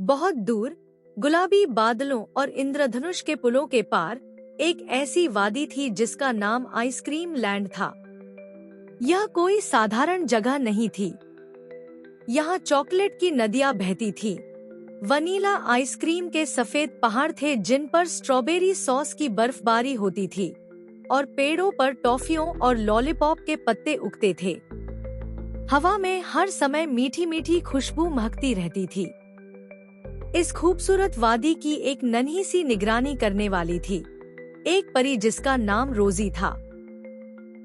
बहुत दूर गुलाबी बादलों और इंद्रधनुष के पुलों के पार एक ऐसी वादी थी जिसका नाम आइसक्रीम लैंड था। यह कोई साधारण जगह नहीं थी। यहाँ चॉकलेट की नदियाँ बहती थी, वनीला आइसक्रीम के सफेद पहाड़ थे जिन पर स्ट्रॉबेरी सॉस की बर्फबारी होती थी और पेड़ों पर टॉफियों और लॉलीपॉप के पत्ते उगते थे। हवा में हर समय मीठी मीठी खुशबू महकती रहती थी। इस खूबसूरत वादी की एक नन्ही सी निगरानी करने वाली थी, एक परी जिसका नाम रोजी था।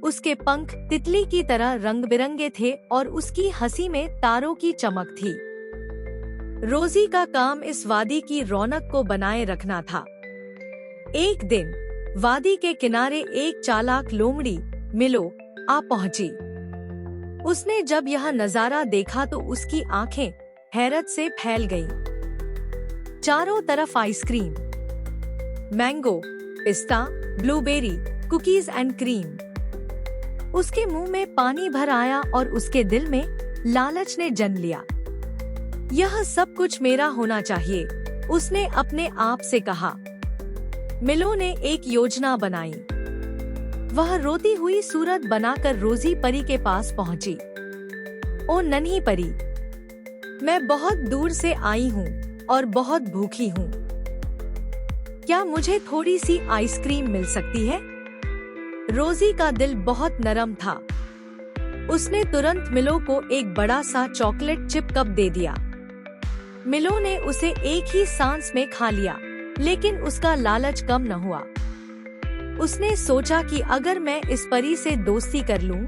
उसके पंख तितली की तरह रंग बिरंगे थे और उसकी हंसी में तारों की चमक थी। रोजी का काम इस वादी की रौनक को बनाए रखना था। एक दिन वादी के किनारे एक चालाक लोमड़ी मिलो आ पहुंची। उसने जब यह नजारा देखा तो उसकी आंखें हैरत से फैल गईं। चारों तरफ आइसक्रीम, मैंगो, पिस्ता, ब्लूबेरी, कुकीज एंड क्रीम। उसके मुंह में पानी भर आया और उसके दिल में लालच ने जन्म लिया। यह सब कुछ मेरा होना चाहिए, उसने अपने आप से कहा। मिलो ने एक योजना बनाई। वह रोती हुई सूरत बनाकर रोजी परी के पास पहुंची। ओ नन्ही परी, मैं बहुत दूर से आई हूँ और बहुत भूखी हूँ। क्या मुझे थोड़ी सी आइसक्रीम मिल सकती है? रोजी का दिल बहुत नरम था। उसने तुरंत मिलो को एक बड़ा सा चॉकलेट चिप कप दे दिया। मिलो ने उसे एक ही सांस में खा लिया, लेकिन उसका लालच कम न हुआ। उसने सोचा कि अगर मैं इस परी से दोस्ती कर लूं,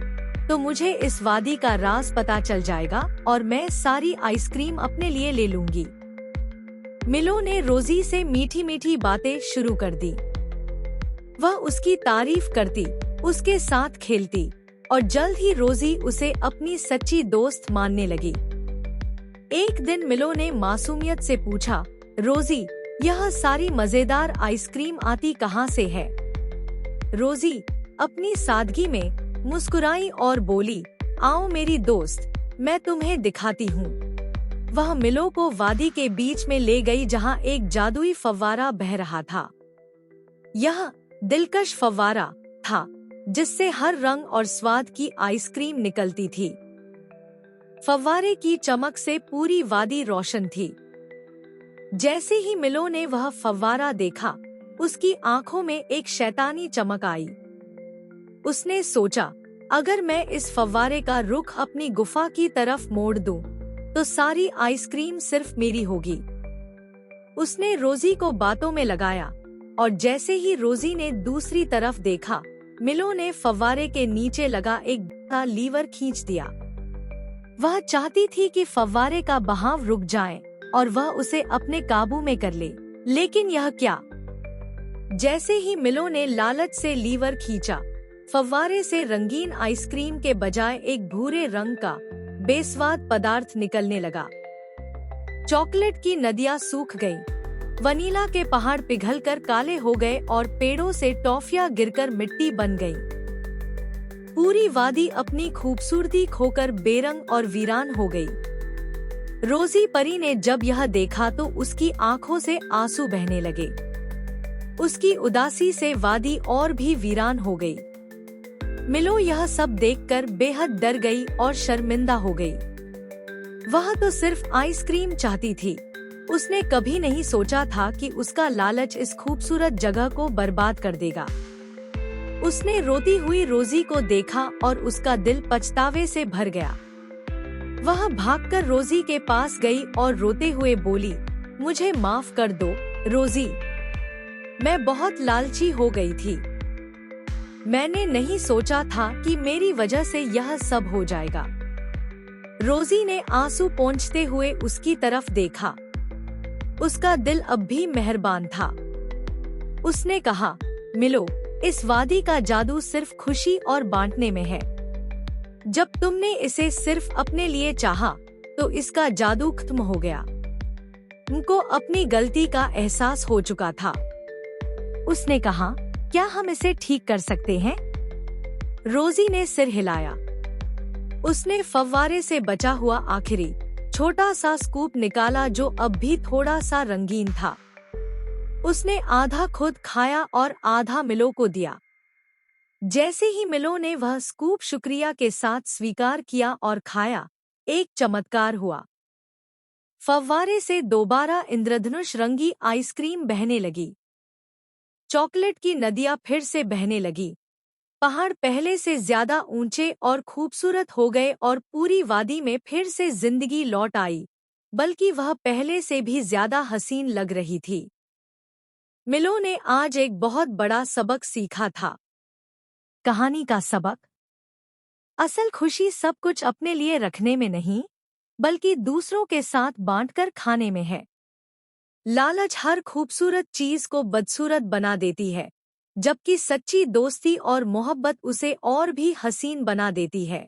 तो मुझे इस वादी का राज पता चल जाएगा और मैं सारी आइसक्रीम अपने लिए ले लूंगी। मिलो ने रोजी से मीठी मीठी बातें शुरू कर दी। वह उसकी तारीफ करती, उसके साथ खेलती और जल्द ही रोजी उसे अपनी सच्ची दोस्त मानने लगी। एक दिन मिलो ने मासूमियत से पूछा, रोजी, यह सारी मजेदार आइसक्रीम आती कहाँ से है? रोजी अपनी सादगी में मुस्कुराई और बोली, आओ मेरी दोस्त, मैं तुम्हें दिखाती हूँ। वह मिलो को वादी के बीच में ले गई जहाँ एक जादुई फव्वारा बह रहा था। यह दिलकश फव्वारा था जिससे हर रंग और स्वाद की आइसक्रीम निकलती थी। फव्वारे की चमक से पूरी वादी रोशन थी। जैसे ही मिलो ने वह फव्वारा देखा, उसकी आंखों में एक शैतानी चमक आई। उसने सोचा, अगर मैं इस फव्वारे का रुख अपनी गुफा की तरफ मोड़ दूं, तो सारी आइसक्रीम सिर्फ मेरी होगी। उसने रोजी को बातों में लगाया और जैसे ही रोजी ने दूसरी तरफ देखा, मिलो ने फव्वारे के नीचे लगा एक बड़ा लीवर खींच दिया। वह चाहती थी कि फव्वारे का बहाव रुक जाए और वह उसे अपने काबू में कर ले, लेकिन यह क्या? जैसे ही मिलो ने लालच से लीवर खींचा, फव्वारे से रंगीन आइसक्रीम के बजाय एक भूरे रंग का बेस्वाद पदार्थ निकलने लगा। चॉकलेट की नदियाँ सूख गईं, वनीला के पहाड़ पिघलकर काले हो गए और पेड़ों से टॉफियां गिरकर मिट्टी बन गईं। पूरी वादी अपनी खूबसूरती खोकर बेरंग और वीरान हो गई। रोजी परी ने जब यह देखा तो उसकी आंखों से आंसू बहने लगे। उसकी उदासी से वादी और भी वीरान हो गई। मिलो यह सब देखकर बेहद डर गई और शर्मिंदा हो गई। वह तो सिर्फ आइसक्रीम चाहती थी। उसने कभी नहीं सोचा था कि उसका लालच इस खूबसूरत जगह को बर्बाद कर देगा। उसने रोती हुई रोजी को देखा और उसका दिल पछतावे से भर गया। वह भागकर रोजी के पास गई और रोते हुए बोली, मुझे माफ कर दो रोजी, मैं बहुत लालची हो गई थी। मैंने नहीं सोचा था कि मेरी वजह से यह सब हो जाएगा। रोजी ने आंसू पोंछते हुए उसकी तरफ देखा। उसका दिल अब भी मेहरबान था। उसने कहा, मिलो, इस वादी का जादू सिर्फ खुशी और बांटने में है। जब तुमने इसे सिर्फ अपने लिए चाहा, तो इसका जादू खत्म हो गया। उनको अपनी गलती का एहसास हो चुका था। उसने कहा, क्या हम इसे ठीक कर सकते हैं? रोजी ने सिर हिलाया। उसने फव्वारे से बचा हुआ आखिरी छोटा सा स्कूप निकाला जो अब भी थोड़ा सा रंगीन था। उसने आधा खुद खाया और आधा मिलो को दिया। जैसे ही मिलो ने वह स्कूप शुक्रिया के साथ स्वीकार किया और खाया, एक चमत्कार हुआ। फव्वारे से दोबारा इंद्रधनुष रंगी आइसक्रीम बहने लगी। चॉकलेट की नदियां फिर से बहने लगी। पहाड़ पहले से ज्यादा ऊंचे और खूबसूरत हो गए और पूरी वादी में फिर से जिंदगी लौट आई, बल्कि वह पहले से भी ज्यादा हसीन लग रही थी। मिलो ने आज एक बहुत बड़ा सबक सीखा था। कहानी का सबक? असल खुशी सब कुछ अपने लिए रखने में नहीं, बल्कि दूसरों के साथ बांटकर खाने में है। लालच हर खूबसूरत चीज को बदसूरत बना देती है, जबकि सच्ची दोस्ती और मोहब्बत उसे और भी हसीन बना देती है।